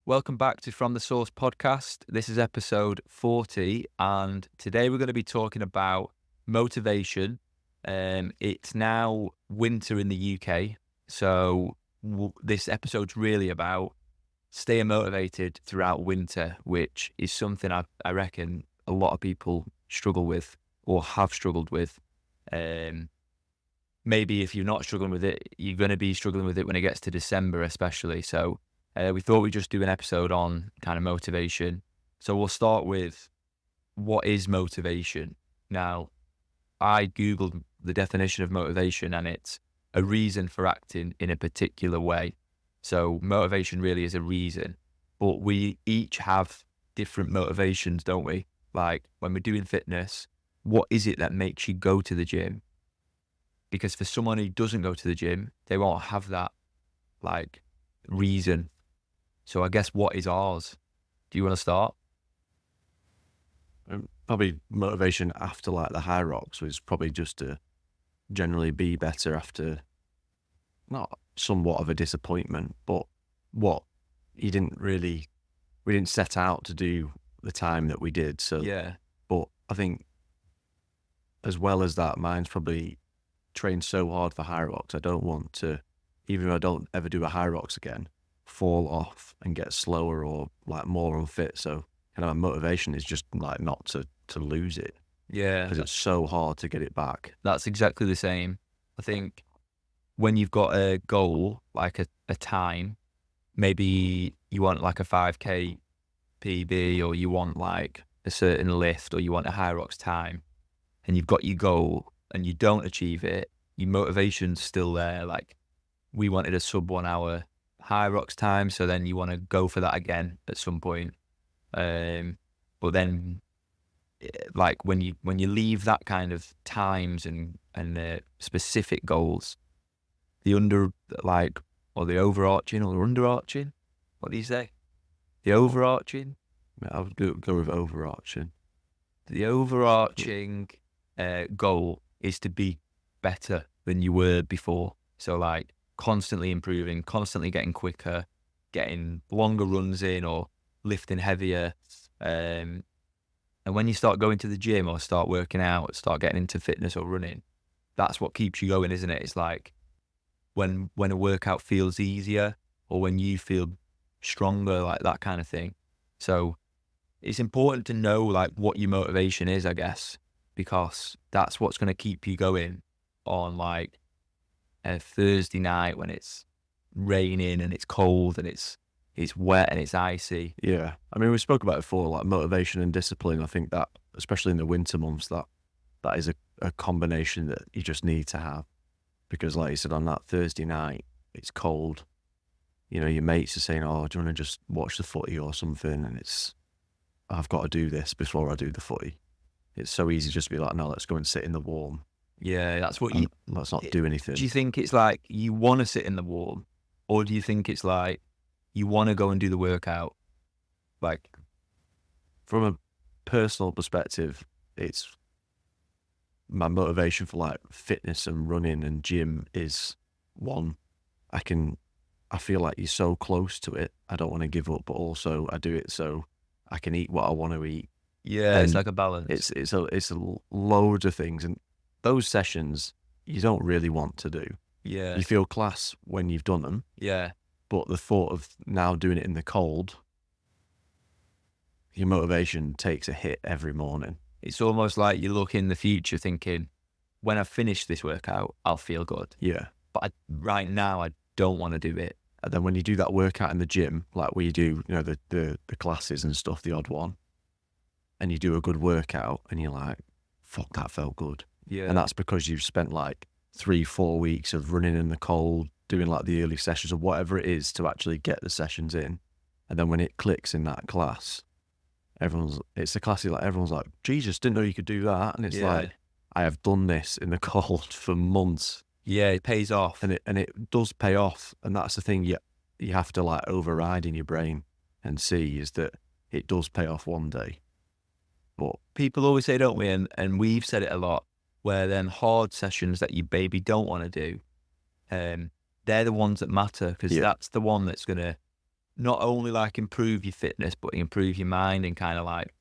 Welcome back to From the Source podcast. This is episode 40, and today we're going to be talking about motivation. It's now winter in the UK, so this episode's really about staying motivated throughout winter, which is something I reckon a lot of people struggle with or have struggled with. Maybe if you're not struggling with it, you're going to be struggling with it when it gets to December, especially. So we thought we'd just do an episode on kind of motivation. So we'll start with what is motivation. Now, I Googled the definition of motivation and it's a reason for acting in a particular way. So motivation really is a reason, but we each have different motivations, don't we? Like when we're doing fitness, what is it that makes you go to the gym? Because for someone who doesn't go to the gym, they won't have that like reason. So I guess what is ours? Do you want to start? Probably motivation after like the high rocks was probably just to generally be better after not somewhat of a disappointment, but what we didn't set out to do the time that we did. So, Yeah. but I think as well as that, mine's probably trained so hard for high rocks. I don't want to, even if I don't ever do a high rocks again, fall off and get slower or like more unfit. So kind of my motivation is just like not to lose it Yeah. because it's so hard to get it back. That's exactly the same. I think when you've got a goal, like a time, maybe you want like a 5K PB or you want like a certain lift or you want a high rocks time and you've got your goal and you don't achieve it, your motivation's still there. Like we wanted a sub 1 hour high rocks time, so then you want to go for that again at some point. But then like when you leave that kind of times and specific goals, the overarching or underarching, what do you say? The overarching? I'll go with overarching. The overarching goal is to be better than you were before. So like constantly improving, constantly getting quicker, getting longer runs in or lifting heavier. And when you start going to the gym or start working out, start getting into fitness or running, that's what keeps you going, isn't it? It's like when a workout feels easier or when you feel stronger, like that kind of thing. So it's important to know like what your motivation is, I guess, because that's what's going to keep you going on like a Thursday night when it's raining and it's cold and it's wet and it's icy. Yeah. I mean, we spoke about it before, like motivation and discipline. I think that, especially in the winter months, that is a combination that you just need to have. Because like you said, on that Thursday night, it's cold. You know, your mates are saying, oh, do you want to just watch the footy or something? And I've got to do this before I do the footy. It's so easy just to be like, no, let's go and sit in the warm. Yeah, that's what let's not do anything. Do you think it's like you want to sit in the warm, or do you think it's like you want to go and do the workout? Like, from a personal perspective, it's my motivation for like fitness and running and gym is one, I feel like you're so close to it. I don't want to give up, but also I do it so I can eat what I want to eat. yeah, And it's like a balance. It's a loads of things, and those sessions you don't really want to do. Yeah, You feel class when you've done them, yeah, but the thought of now doing it in the cold, your motivation takes a hit every morning. it's almost like you look in the future thinking, when I finish this workout, I'll feel good. Yeah. But right now, I don't want to do it. And then when you do that workout in the gym, like we do, you know, the classes and stuff, the odd one, and you do a good workout and you're like, fuck, that felt good. Yeah, And that's because you've spent like 3-4 weeks of running in the cold, doing like the early sessions or whatever it is to actually get the sessions in. And then when it clicks in that class, it's a class like everyone's like, Jesus, didn't know you could do that. And it's Yeah. like, I have done this in the cold for months. yeah, it pays off. And it does pay off. And that's the thing you have to like override in your brain and see is that it does pay off one day. But People always say, don't we? And we've said it a lot, where then hard sessions that you maybe don't want to do, they're the ones that matter because Yeah. that's the one that's going to not only like improve your fitness, but improve your mind and kind of like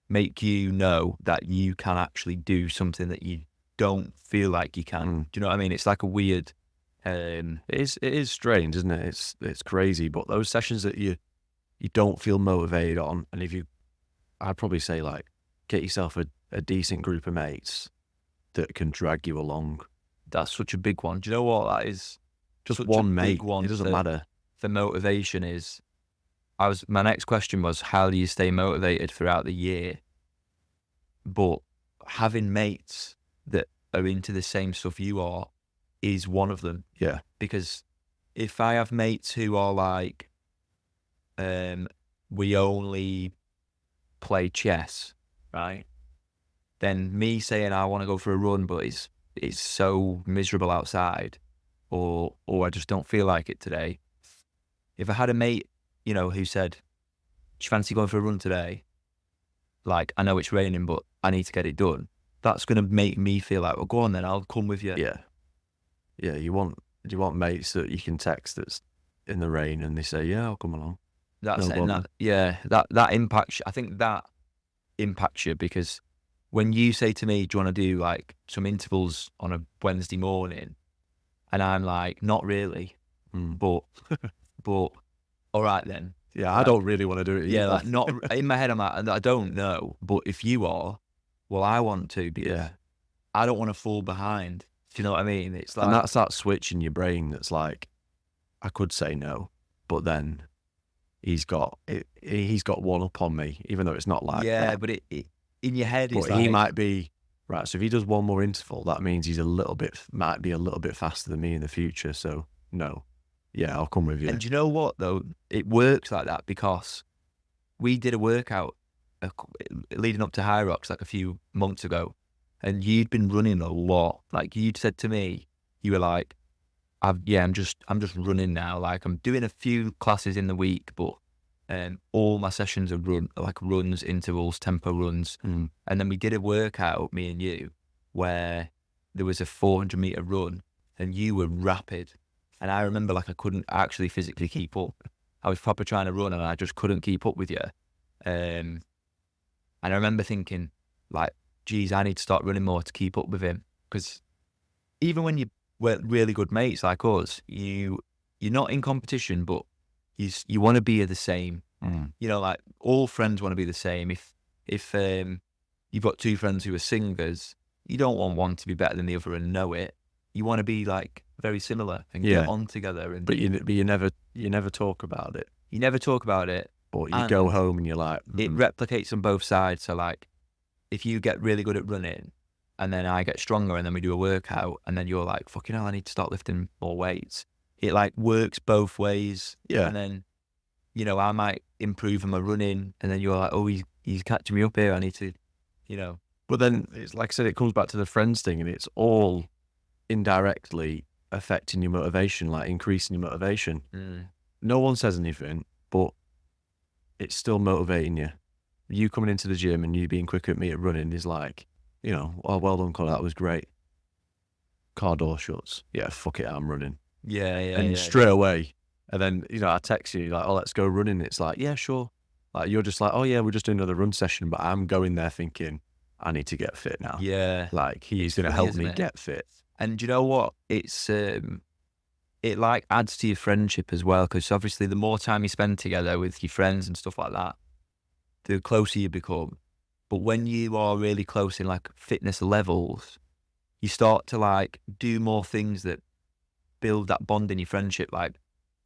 make you know that you can actually do something that you don't feel like you can. Do you know what I mean? It's like a weird. It is strange, isn't it? It's crazy. But those sessions that you don't feel motivated on, and I'd probably say like get yourself a decent group of mates that can drag you along. That's such a big one. Do you know what that is? Just Such one a mate. big one It doesn't matter. For motivation is. My next question was, how do you stay motivated throughout the year? But having mates that are into the same stuff you are is one of them. Yeah. Because if I have mates who are like, we only play chess, right? Then me saying I want to go for a run, but it's so miserable outside, or I just don't feel like it today. If I had a mate, who said, "Do you fancy going for a run today?" Like, I know it's raining, but I need to get it done. That's going to make me feel like, well, go on then, I'll come with you. Yeah. Yeah. You want mates that you can text that's in the rain and they say, yeah, I'll come along. That's No and bother. that impacts. I think that impacts you because when you say to me, "Do you want to do like some intervals on a Wednesday morning?" and I'm like, "Not really," but all right then. Yeah, I don't really want to do it Yeah, either. like not in my head. I'm like, I don't know, but if you are, well, I want to because I don't want to fall behind. Do you know what I mean? It's like, and that's that switch in your brain that's like, I could say no, but then he's got one up on me, even though it's not like that. but it in your head is But like, he might be right. So if he does one more interval, that means he's might be a little bit faster than me in the future. So no, yeah, I'll come with you. And do you know what though? It works like that because we did a workout leading up to High Rocks like a few months ago, and you'd been running a lot. Like you'd said to me, you were like, I'm just running now. Like I'm doing a few classes in the week, but all my sessions are runs, intervals, tempo runs. And then we did a workout, me and you, where there was a 400-meter run, and you were rapid. And I remember like I couldn't actually physically keep up. I was proper trying to run, and I just couldn't keep up with you. And I remember thinking, like, geez, I need to start running more to keep up with him. Because even when you were really good mates like us, you're not in competition, but you want to be the same. Like all friends want to be the same. If you've got two friends who are singers, you don't want one to be better than the other and know it. You want to be like very similar and get on together. But you never talk about it. You never talk about it. But you go home and you're like, it replicates on both sides. So like, if you get really good at running, and then I get stronger, and then we do a workout, and then you're like, fucking hell, I need to start lifting more weights. It like works both ways. Yeah. And then, I might improve on my running, and then you're like, oh, he's catching me up here. I need to, But then it's like I said, it comes back to the friends thing, and it's all indirectly affecting your motivation, like increasing your motivation. No one says anything, but it's still motivating you. You coming into the gym and you being quicker at me at running is like, oh, well done, Connor, that was great. Car door shuts. Yeah, fuck it, I'm running. Yeah. And straight away. And then, I text you like, oh, let's go running. It's like, yeah, sure. Like you're just like, oh yeah, we're just doing another run session. But I'm going there thinking, I need to get fit now. Yeah. Like he's going to help me get fit. And do you know what? It's, it like adds to your friendship as well. Because obviously the more time you spend together with your friends and stuff like that, the closer you become. But when you are really close in like fitness levels, you start to like do more things that build that bond in your friendship. Like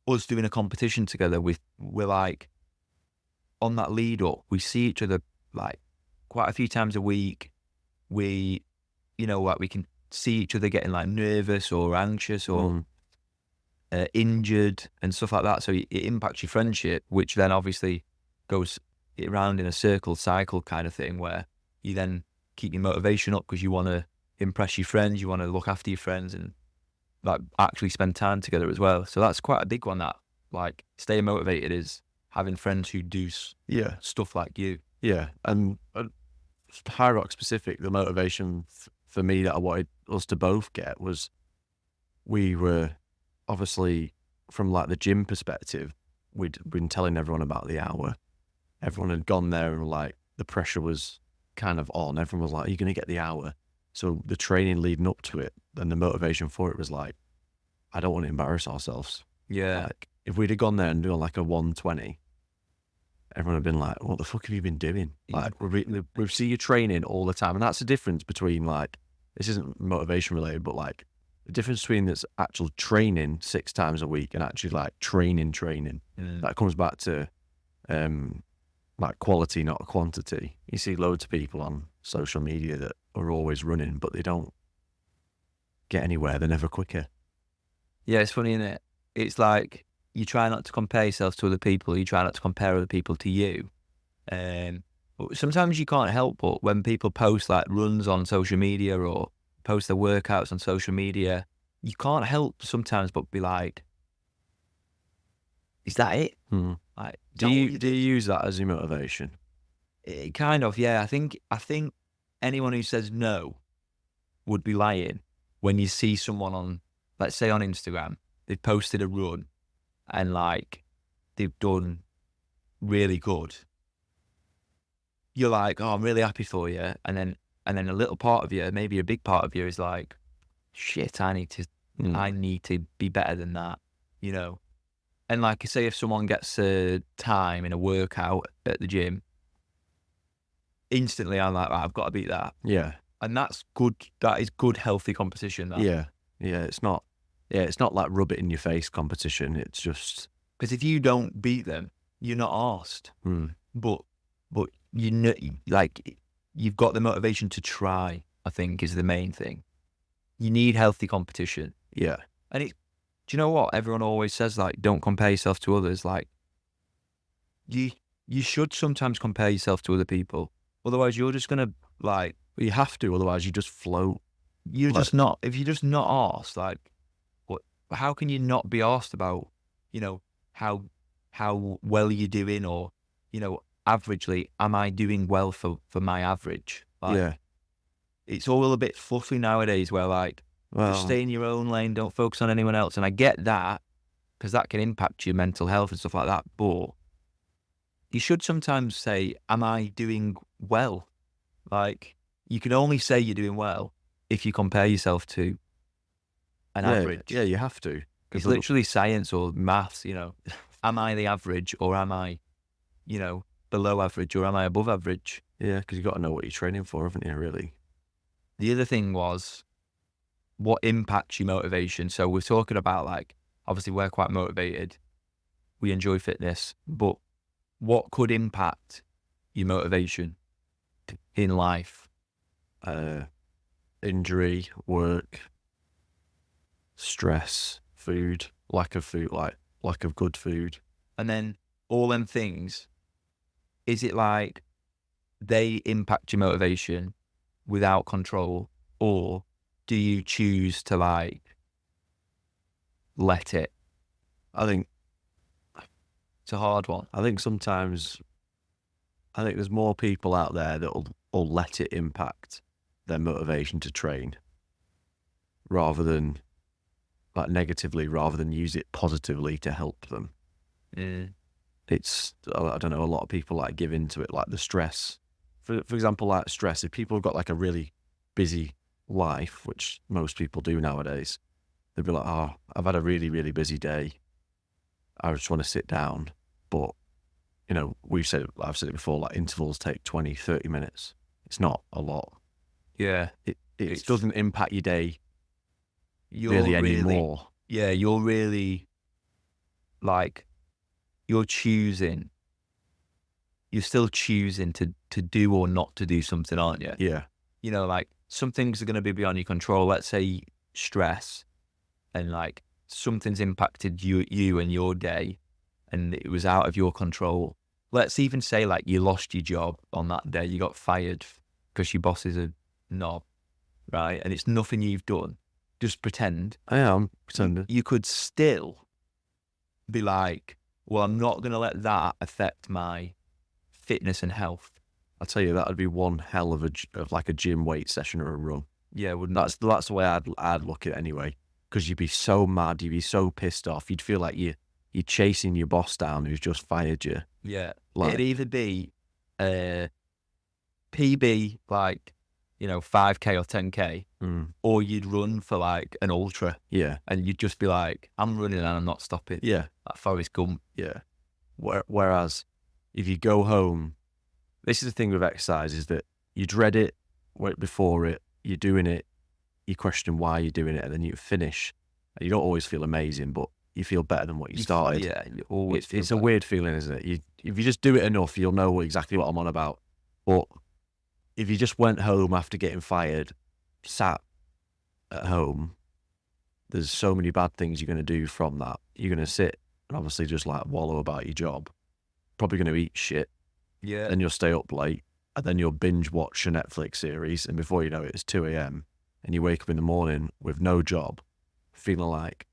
us doing a competition together, we're like on that lead up, we see each other like quite a few times a week. We, like we can see each other getting like nervous or anxious or injured and stuff like that. So it impacts your friendship, which then obviously goes around in a cycle kind of thing where you then keep your motivation up because you want to impress your friends, you want to look after your friends and like actually spend time together as well. So that's quite a big one, that like staying motivated is having friends who do stuff like you. Yeah. And High Rock specific, the motivation for me that I wanted us to both get was we were obviously from like the gym perspective, we'd been telling everyone about the hour. Everyone had gone there and like the pressure was kind of on. Everyone was like, "Are you going to get the hour?" So the training leading up to it and the motivation for it was like, I don't want to embarrass ourselves. Yeah. Like if we'd have gone there and done like a 120, everyone had been like, "What the fuck have you been doing?" Like we see you training all the time, and that's the difference between like, this isn't motivation related, but like the difference between this actual training 6 times a week and actually like training. That comes back to like quality, not quantity. You see loads of people on social media that are always running, but they don't get anywhere. They're never quicker. Yeah, it's funny, isn't it? It's like you try not to compare yourself to other people. You try not to compare other people to you. But sometimes you can't help but when people post like runs on social media or post their workouts on social media, you can't help sometimes but be like, is that it? Like, Do you use that as your motivation? Kind of, yeah. I think anyone who says no would be lying when you see someone on, let's say on Instagram, they've posted a run and like they've done really good. You're like, oh, I'm really happy for you. And then a little part of you, maybe a big part of you is like, shit, I need to be better than that, you know? And like, say if someone gets a time in a workout at the gym, instantly I'm like, right, I've got to beat that. Yeah. And that's good. That is good, healthy competition. That. Yeah. It's not like rub it in your face competition. It's just, because if you don't beat them, you're not arsed. But you know, like you've got the motivation to try, I think is the main thing. You need healthy competition. Yeah. And do you know what? Everyone always says like, don't compare yourself to others. Like you should sometimes compare yourself to other people. Otherwise you're just going to like, you have to, otherwise you just float. You're just not, if you're just not arsed, like how can you not be asked about, you know, how well you're doing, or, you know, averagely, am I doing well for my average? Like, yeah. It's all a bit fluffy nowadays where like, just stay in your own lane, don't focus on anyone else. And I get that because that can impact your mental health and stuff like that. But you should sometimes say, am I doing well? Like you can only say you're doing well if you compare yourself to an average. Yeah, you have to. It's literally science or maths, you know. Am I the average, or am I, you know, below average, or am I above average? Yeah, because you've got to know what you're training for, haven't you, really? The other thing was what impacts your motivation. So we're talking about like, obviously we're quite motivated. We enjoy fitness, but what could impact your motivation in life? Injury, work, stress, food, lack of good food. And then all them things, is it like they impact your motivation without control, or do you choose to like let it? I think it's a hard one. I think there's more people out there that will let it impact their motivation to train rather than like negatively, rather than use it positively to help them. It's, I don't know, a lot of people like give into it, like the stress. For example, like stress, if people have got like a really busy life, which most people do nowadays, they'd be like, oh, I've had a really, really busy day. I just want to sit down. But, you know, I've said it before, like intervals take 20, 30 minutes. It's not a lot. Yeah. It doesn't impact your day really anymore. Yeah, you're really like, you're still choosing to do or not to do something, aren't you? Yeah. You know, like some things are going to be beyond your control. Let's say stress, and like something's impacted you and your day and it was out of your control. Let's even say like you lost your job on that day, you got fired because your boss is a knob, right? And it's nothing you've done. Just pretend. I am pretending. You could still be like, well, I'm not going to let that affect my fitness and health. I'll tell you, that would be one hell of a gym weight session or a run. Yeah, wouldn't that's the way I'd look at it anyway. Because you'd be so mad, you'd be so pissed off, you'd feel like you're chasing your boss down who's just fired you. Yeah. Like, It'd either be PB, like, 5K or 10K, or you'd run for like an ultra. Yeah. And you'd just be like, I'm running and I'm not stopping. Yeah. Like Forrest Gump. Yeah. Whereas if you go home, this is the thing with exercise, is that you dread it before it, you're doing it, you question why you're doing it, and then you finish. And you don't always feel amazing, but you feel better than what you started. Yeah, you always It's a weird feeling, isn't it? If you just do it enough, you'll know exactly what I'm on about. But if you just went home after getting fired, sat at home, there's so many bad things you're going to do from that. You're going to sit and obviously just like wallow about your job. Probably going to eat shit. Yeah. Then you'll stay up late, and then you'll binge watch a Netflix series, and before you know it, it's 2 a.m. and you wake up in the morning with no job, feeling like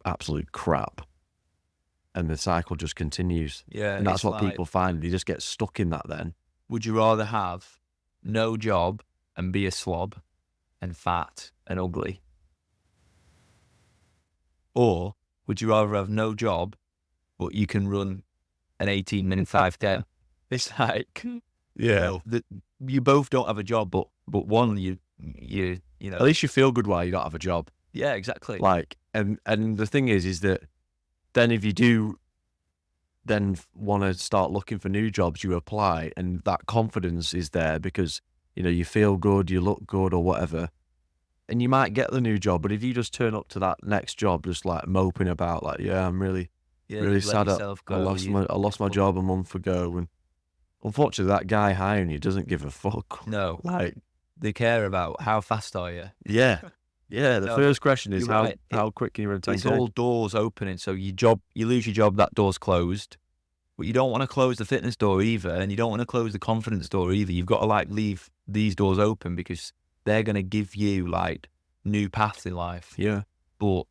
absolute crap. And the cycle just continues. Yeah. And that's it's what like, people find. They just get stuck in that then. would you rather have no job and be a slob and fat and ugly? Or would you rather have no job, but you can run an 18-minute 5K? It's like, Yeah. you both don't have a job, but one, you know. At least you feel good while you don't have a job. Yeah, exactly. Like, and the thing is that then if you do then want to start looking for new jobs, you apply, and that confidence is there because, you feel good, you look good or whatever, and you might get the new job. But if you just turn up to that next job just like moping about, like, yeah, I'm really sad. I lost my job a month ago, and unfortunately that guy hiring you doesn't give a fuck. No, Like, they care about how fast are you. yeah. The No, first question is you're right. how quick can you run 10K? It's all doors opening. So you lose your job, that door's closed. But you don't want to close the fitness door either, and you don't want to close the confidence door either. You've got to like leave these doors open because they're going to give you like new paths in life. Yeah. But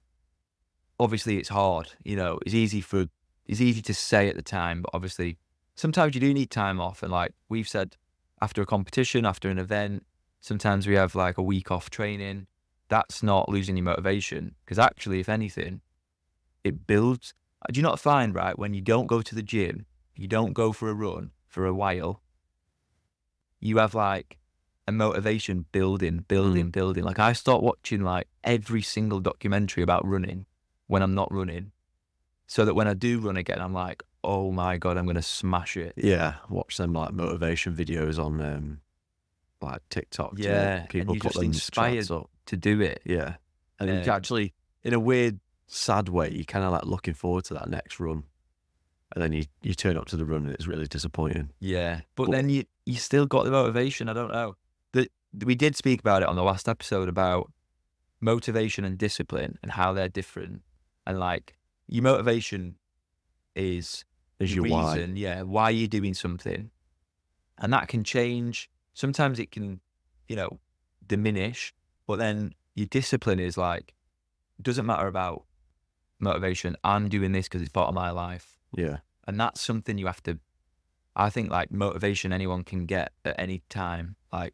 obviously it's hard. It's easy to say at the time, but obviously sometimes you do need time off. And like we've said, after a competition, after an event, sometimes we have like a week off training. That's not losing your motivation, because actually, if anything, it builds. Do you not find, right, when you don't go to the gym, you don't go for a run for a while, you have like a motivation building. Like I start watching like every single documentary about running when I'm not running, so that when I do run again, I'm like, oh my God, I'm going to smash it. Yeah. Watch them like motivation videos on like TikTok. Yeah. People and put you're them just inspired up. to do it. Yeah. And you actually, in a weird, sad way, you're kind of like looking forward to that next run. And then you turn up to the run and it's really disappointing. Yeah. But then you still got the motivation. I don't know. We did speak about it on the last episode about motivation and discipline and how they're different. And like your motivation is your reason, why. Yeah, why you're doing something. And that can change. Sometimes it can, diminish. But then your discipline is like, it doesn't matter about motivation. I'm doing this because it's part of my life. Yeah. And that's something you have to, I think like motivation anyone can get at any time. Like,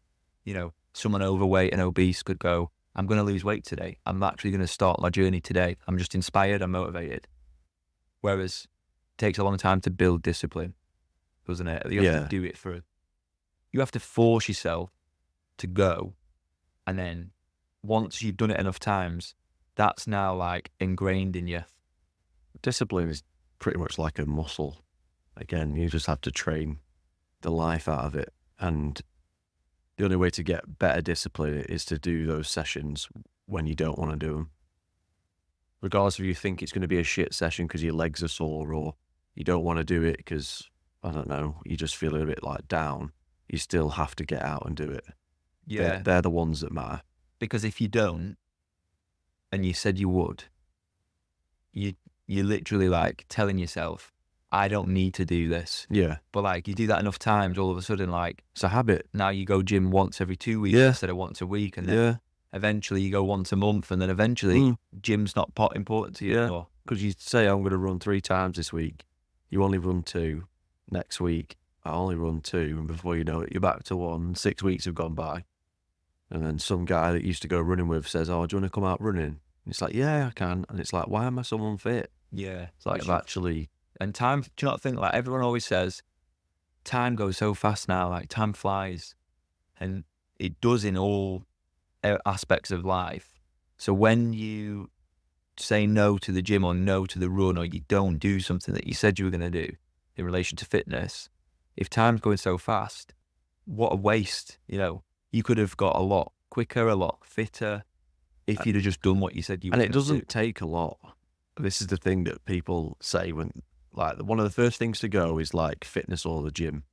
someone overweight and obese could go, I'm going to lose weight today. I'm actually going to start my journey today. I'm just inspired. I'm motivated. Whereas it takes a long time to build discipline, doesn't it? You have to do it you have to force yourself to go. And then once you've done it enough times, that's now like ingrained in you. Discipline is pretty much like a muscle. Again, you just have to train the life out of it. And the only way to get better discipline is to do those sessions when you don't want to do them. Regardless if you think it's going to be a shit session because your legs are sore, or you don't want to do it because, I don't know, you just feel a bit like down, you still have to get out and do it. Yeah. They're the ones that matter. Because if you don't, and you said you would, you're literally like telling yourself, I don't need to do this. Yeah. But like you do that enough times, all of a sudden, like it's a habit. Now you go gym once every 2 weeks instead of once a week. And then eventually you go once a month, and then eventually gym's not important to you anymore. Because you say, I'm going to run 3 times this week. You only run 2. Next week, I only run 2. And before you know it, you're back to 1. 6 weeks have gone by. And then some guy that used to go running with says, oh, do you want to come out running? And it's like, yeah, I can. And it's like, why am I so unfit? Yeah. It's like Which I've actually, and time. Do you not think like everyone always says time goes so fast now? Like time flies, and it does in all aspects of life. So when you say no to the gym or no to the run, or you don't do something that you said you were going to do in relation to fitness, if time's going so fast, what a waste. You could have got a lot quicker, a lot fitter if you'd have just done what you said you were and going it to do. doesn't take a lot. This is the thing that people say when, like, one of the first things to go is like fitness or the gym.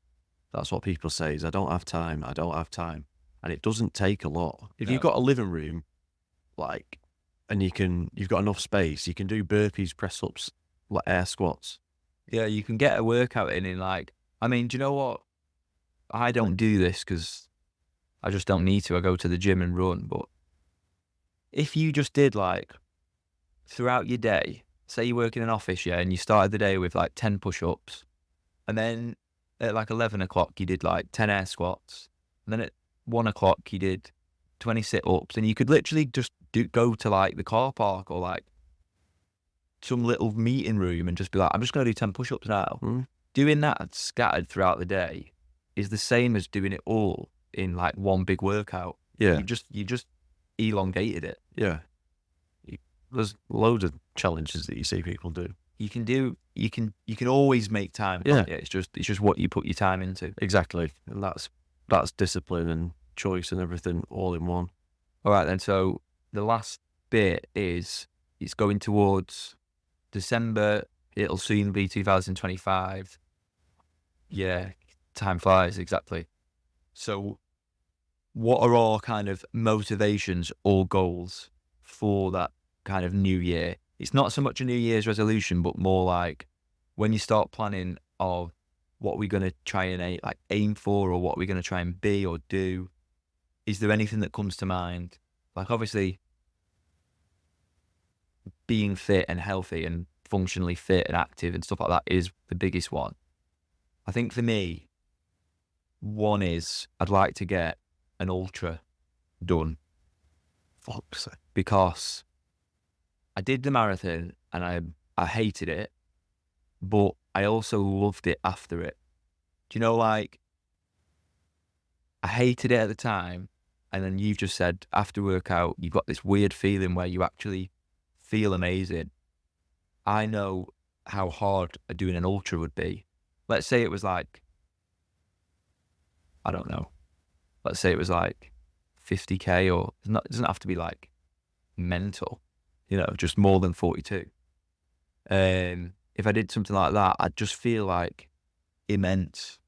That's what people say is, I don't have time. I don't have time. And it doesn't take a lot. If you've No. got a living room, like, and you've got enough space, you can do burpees, press ups, like air squats. Yeah, you can get a workout in like, I mean, do you know what? I don't do this because I just don't need to. I go to the gym and run. But if you just did like throughout your day, say you work in an office, yeah, and you started the day with like 10 push-ups, and then at like 11 o'clock, you did like 10 air squats, and then at 1 o'clock, you did 20 sit-ups, and you could literally just go to like the car park or like some little meeting room and just be like, I'm just going to do 10 push-ups now. Doing that scattered throughout the day is the same as doing it all in like one big workout. Yeah. You just elongated it. Yeah. There's loads of challenges that you see people do. You can always make time. Yeah. It's just what you put your time into. Exactly. And that's discipline and choice and everything all in one. All right then. So the last bit is it's going towards December. It'll soon be 2025. Yeah, time flies, exactly. So what are our kind of motivations or goals for that kind of new year? It's not so much a New Year's resolution, but more like when you start planning of what we're going to try and aim for, or what we're going to try and be or do. Is there anything that comes to mind? Like obviously being fit and healthy and functionally fit and active and stuff like that is the biggest one. I think for me, one is I'd like to get an ultra done. Fuck's sake. Because I did the marathon and I hated it, but I also loved it after it. Do you know, like, I hated it at the time, and then you've just said after workout, you've got this weird feeling where you actually feel amazing. I know how hard doing an ultra would be. Let's say it was like, I don't know. Let's say it was like 50K, or it doesn't have to be like mental, just more than 42. If I did something like that, I'd just feel like immense.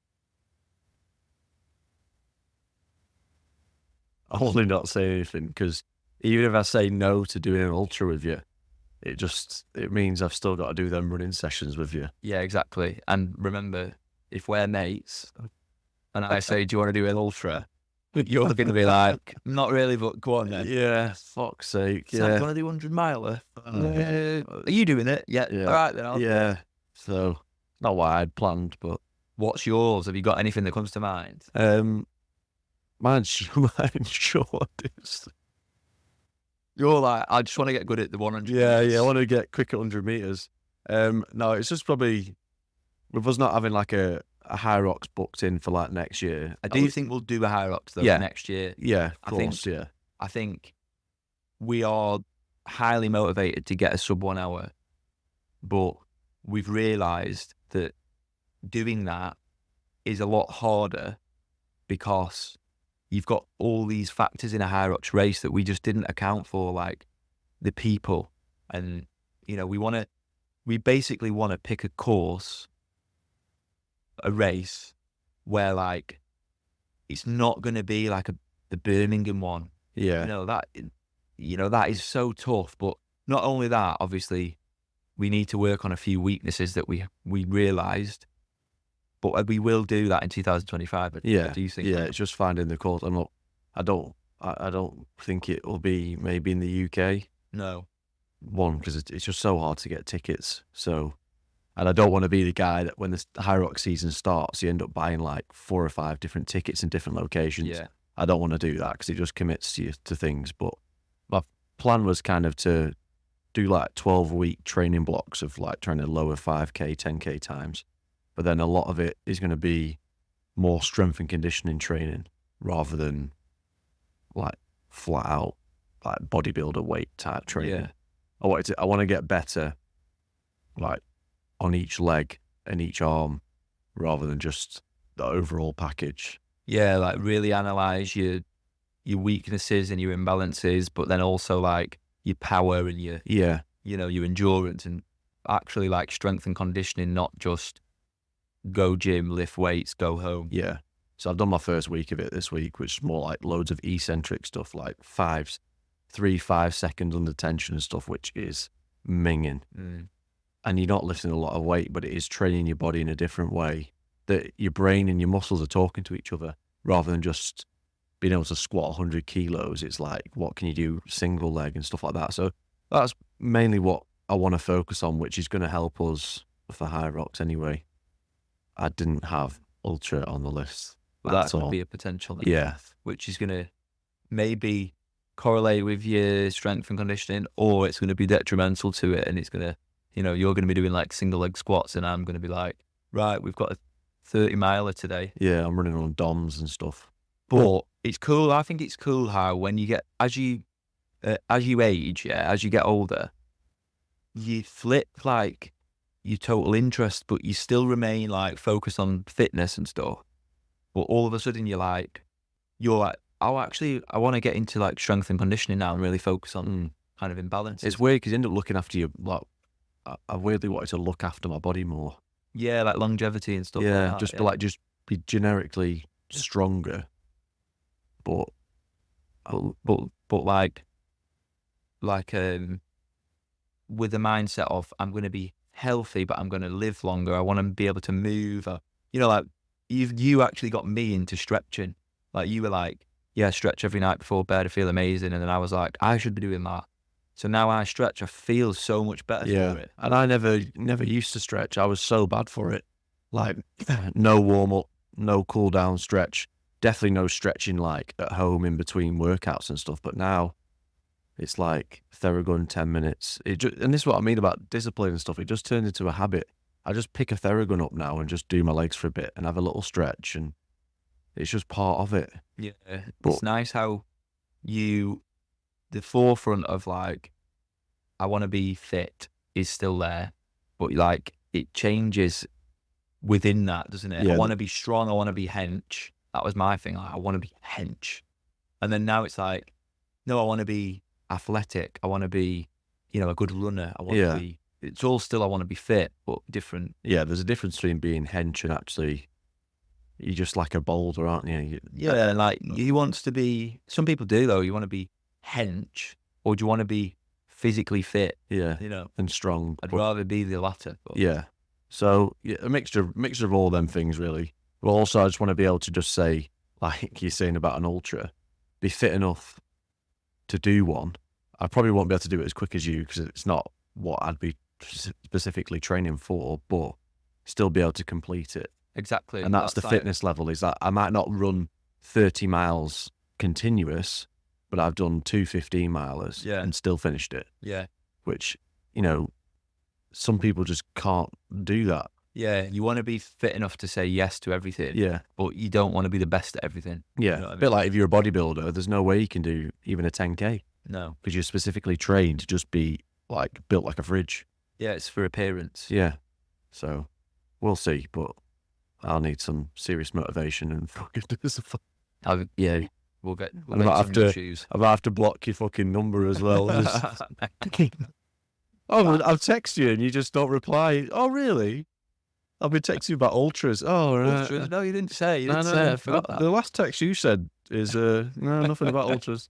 I'll only not say anything because even if I say no to doing an ultra with you, it means I've still got to do them running sessions with you. Yeah, exactly. And remember, if we're mates and I say, do you want to do an ultra? You're going to be like, not really, but go on then. Yeah, fuck's sake. So Yeah. you want to do 100 miler? Are you doing it? Yeah. Yeah. All right then. Yeah. So, not what I'd planned, but. What's yours? Have you got anything that comes to mind? Mine's short. You're like, I just want to get good at the 100 Yeah, meters. I want to get quick at 100 meters. No, it's just probably with us not having like a high rocks booked in for like next year. I do think we'll do a high rocks though next year. Yeah, of course, yeah. I think we are highly motivated to get a sub 1 hour, but we've realised that doing that is a lot harder because you've got all these factors in a high rocks race that we just didn't account for, like the people. And, we basically want to pick a course, a race where like, it's not going to be like the Birmingham one. Yeah. That is so tough. But not only that, obviously we need to work on a few weaknesses that we realised, but we will do that in 2025. Yeah. Do you think? Yeah, it's just finding the course. I don't think it will be maybe in the UK. No. One, because it's just so hard to get tickets. So, and I don't want to be the guy that when the high rock season starts, you end up buying like 4 or 5 different tickets in different locations. Yeah. I don't want to do that because it just commits you to things. But my plan was kind of to do like 12-week training blocks of like trying to lower 5K, 10K times. But then a lot of it is going to be more strength and conditioning training rather than like flat out like bodybuilder weight type training. Yeah. I want to get better like on each leg and each arm rather than just the overall package. Yeah, like really analyze your weaknesses and your imbalances, but then also like your power and your Yeah. your endurance, and actually like strength and conditioning, not just go gym, lift weights, go home. Yeah. So I've done my first week of it this week, which is more like loads of eccentric stuff, like 5 seconds under tension and stuff, which is minging. And you're not lifting a lot of weight, but it is training your body in a different way that your brain and your muscles are talking to each other rather than just being able to squat 100 kilos. It's like, what can you do single leg and stuff like that? So that's mainly what I want to focus on, which is going to help us for High Rocks anyway. I didn't have ultra on the list. But that could be a potential next Yeah. step, which is going to maybe correlate with your strength and conditioning, or it's going to be detrimental to it, and it's going to, you're going to be doing like single leg squats, and I'm going to be like, right, we've got a 30 miler today. Yeah, I'm running on DOMs and stuff. But it's cool. I think it's cool how when you get, as you age, as you get older, you flip like your total interest, but you still remain like focused on fitness and stuff. But all of a sudden you're like, oh, actually, I want to get into like strength and conditioning now and really focus on kind of imbalance. It's weird because you end up looking after your, like, I weirdly wanted to look after my body more. Yeah, like longevity and stuff. Yeah, like that, just be generically stronger. But like with the mindset of I'm going to be healthy, but I'm going to live longer. I want to be able to move. Like you actually got me into stretching. Like you were like, yeah, stretch every night before bed. I feel amazing. And then I was like, I should be doing that. So now I stretch. I feel so much better for it. And I never used to stretch. I was so bad for it. Like no warm up, no cool down stretch. Definitely no stretching like at home in between workouts and stuff. But now it's like Theragun 10 minutes. And this is what I mean about discipline and stuff. It just turns into a habit. I just pick a Theragun up now and just do my legs for a bit and have a little stretch, and it's just part of it. Yeah, it's nice how the forefront of like, I want to be fit is still there, but like it changes within that, doesn't it? Yeah. I want to be strong. I want to be hench. That was my thing. Like, I want to be hench. And then now it's like, no, I want to be athletic. I want to be, a good runner. I want to be, it's all still, I want to be fit, but different. Yeah, there's a difference between being hench and actually, you're just like a boulder, aren't you? Yeah, like you want to be, some people do though, you want to be hench, or do you want to be physically fit? Yeah, and strong. I'd rather be the latter. But. Yeah. So a mixture of all them things really. But also I just want to be able to just say, like you're saying about an ultra, be fit enough to do one. I probably won't be able to do it as quick as you because it's not what I'd be specifically training for, but still be able to complete it. Exactly. And that's the fitness level, is that I might not run 30 miles continuous, but I've done 2 15-milers and still finished it. Yeah. Which, some people just can't do that. Yeah, you want to be fit enough to say yes to everything. Yeah. But you don't want to be the best at everything. Yeah. You know what I mean? Bit like if you're a bodybuilder, there's no way you can do even a 10K. No. Because you're specifically trained to just be like built like a fridge. Yeah, it's for appearance. Yeah. So we'll see, but I'll need some serious motivation and fucking discipline. Yeah. We'll I might have to block your fucking number as well. I've texted you and you just don't reply. Oh, really? I've been texting you about ultras. Oh, right. Ultras? No, you didn't say. I forgot that. The last text you said is no, nothing about ultras.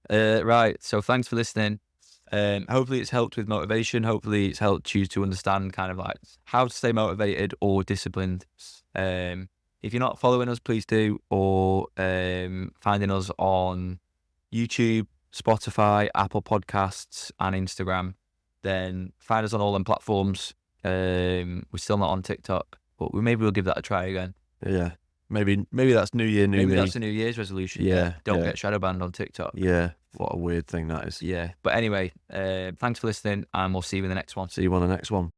Right. So thanks for listening. Hopefully it's helped with motivation. Hopefully it's helped you to understand kind of like how to stay motivated or disciplined. If you're not following us, please do, or finding us on YouTube, Spotify, Apple Podcasts, and Instagram. Then find us on all them platforms. We're still not on TikTok, but maybe we'll give that a try again. Yeah. Maybe that's New Year, New Maybe Me. that's a New Year's resolution. Yeah, Don't yeah. get shadow banned on TikTok. Yeah, what a weird thing that is. Yeah. But anyway, thanks for listening, and we'll see you in the next one. See you on the next one.